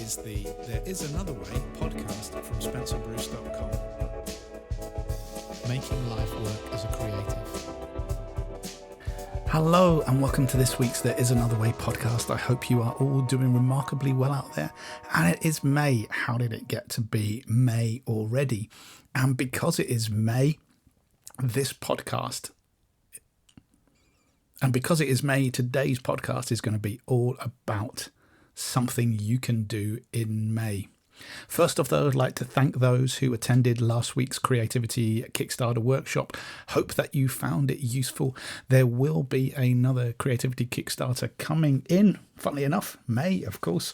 is the There Is Another Way podcast from SpencerBruce.com. Making life work as a creative. Hello and welcome to this week's There Is Another Way podcast. I hope you are all doing remarkably well out there. And it is May. How did it get to be May already? And because it is May, today's podcast is going to be all about something you can do in May. First off, though, I'd like to thank those who attended last week's Creativity Kickstarter workshop. Hope that you found it useful. There will be another Creativity Kickstarter coming in, funnily enough, May, of course.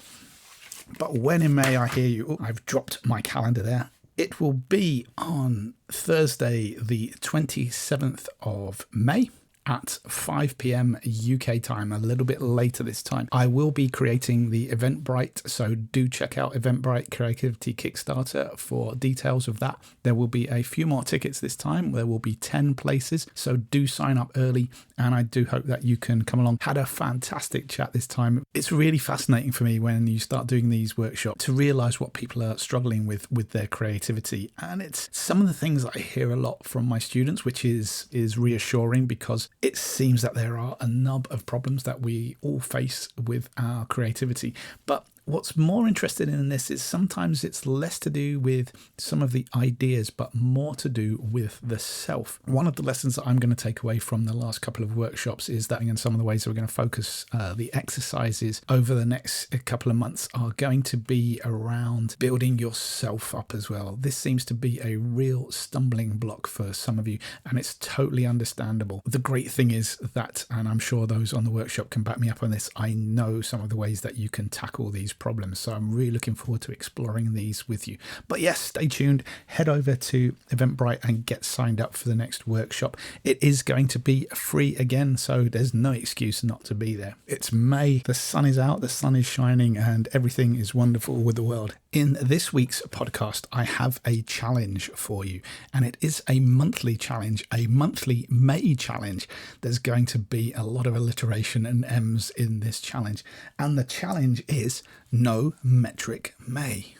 But when in May, I hear you. I've dropped my calendar there. It will be on Thursday, the 27th of May. At 5 p.m. UK time, a little bit later this time. I will be creating the Eventbrite, so do check out Eventbrite Creativity Kickstarter for details of that. There will be a few more tickets this time. There will be 10 places, so do sign up early, and I do hope that you can come along. Had a fantastic chat this time. It's really fascinating for me when you start doing these workshops to realize what people are struggling with their creativity, and it's some of the things that I hear a lot from my students, which is reassuring because it seems that there are a nub of problems that we all face with our creativity. But what's more interesting in this is sometimes it's less to do with some of the ideas, but more to do with the self. One of the lessons that I'm going to take away from the last couple of workshops is that, and some of the ways that we're going to focus the exercises over the next couple of months are going to be around building yourself up as well. This seems to be a real stumbling block for some of you, and it's totally understandable. The great thing is that, and I'm sure those on the workshop can back me up on this, I know some of the ways that you can tackle these problems. So I'm really looking forward to exploring these with you. But yes, stay tuned. Head over to Eventbrite and get signed up for the next workshop. It is going to be free again, so there's no excuse not to be there. It's May, the sun is out, the sun is shining, and everything is wonderful with the world. In this week's podcast, I have a challenge for you, and it is a monthly challenge, a monthly May challenge. There's going to be a lot of alliteration and M's in this challenge, and the challenge is No Metric May.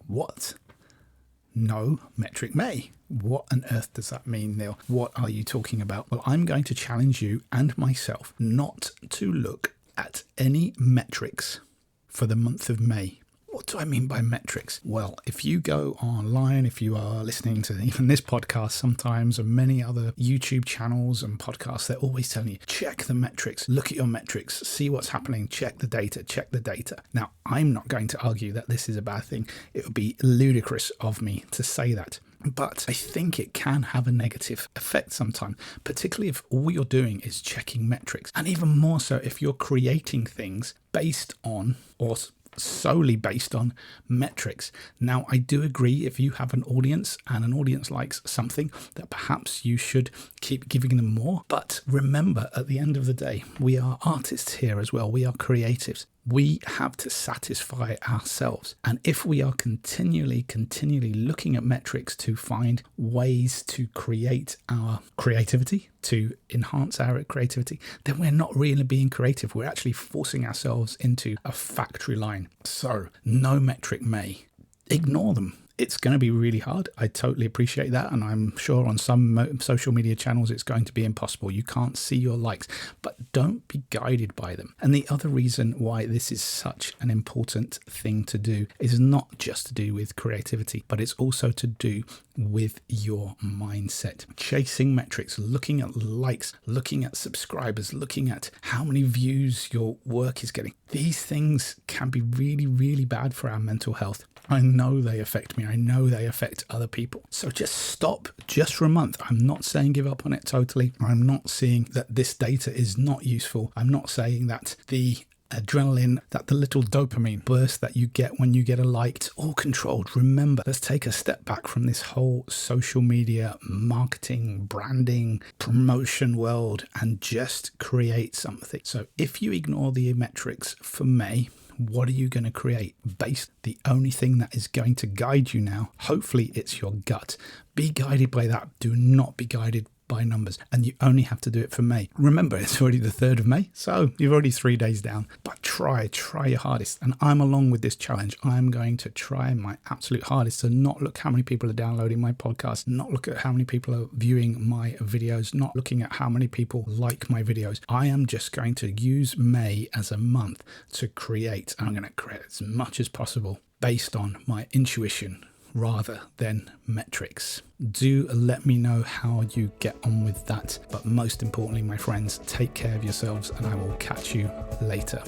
What? No Metric May. What on earth does that mean, Neil? What are you talking about? Well, I'm going to challenge you and myself not to look at any metrics for the month of May. What do I mean by metrics? Well, if you go online, if you are listening to even this podcast sometimes, or many other YouTube channels and podcasts, they're always telling you, check the metrics, look at your metrics, see what's happening, check the data. Now, I'm not going to argue that this is a bad thing. It would be ludicrous of me to say that. But I think it can have a negative effect sometimes, particularly if all you're doing is checking metrics. And even more so if you're creating things based on, or solely based on, metrics. Now, I do agree, if you have an audience and an audience likes something, that perhaps you should keep giving them more. But remember, at the end of the day, we are artists here as well. We are creatives. We have to satisfy ourselves. And if we are continually looking at metrics to find ways to create our creativity, to enhance our creativity, then we're not really being creative. We're actually forcing ourselves into a factory line. So, no metric May. Ignore them. It's going to be really hard. I totally appreciate that. And I'm sure on some social media channels, it's going to be impossible. You can't see your likes, but don't be guided by them. And the other reason why this is such an important thing to do is not just to do with creativity, but it's also to do with your mindset. Chasing metrics, looking at likes, looking at subscribers, looking at how many views your work is getting. These things can be really, really bad for our mental health. I know they affect me. I know they affect other people. So just stop just for a month. I'm not saying give up on it totally. I'm not saying that this data is not useful. I'm not saying that the adrenaline, that the little dopamine burst that you get when you get a like, it's all controlled. Remember, let's take a step back from this whole social media marketing, branding, promotion world and just create something. So if you ignore the metrics for May, what are you going to create? The only thing that is going to guide you now, hopefully it's your gut. Be guided by that. Do not be guided by and you only have to do it for May. Remember, it's already the 3rd of May, so you're already 3 days down. But try your hardest. And I'm along with this challenge. I'm going to try my absolute hardest to not look how many people are downloading my podcast, not look at how many people are viewing my videos, not looking at how many people like my videos. I am just going to use May as a month to create. And I'm going to create as much as possible based on my intuition rather than metrics. Do let me know how you get on with that. But most importantly, my friends, take care of yourselves, and I will catch you later.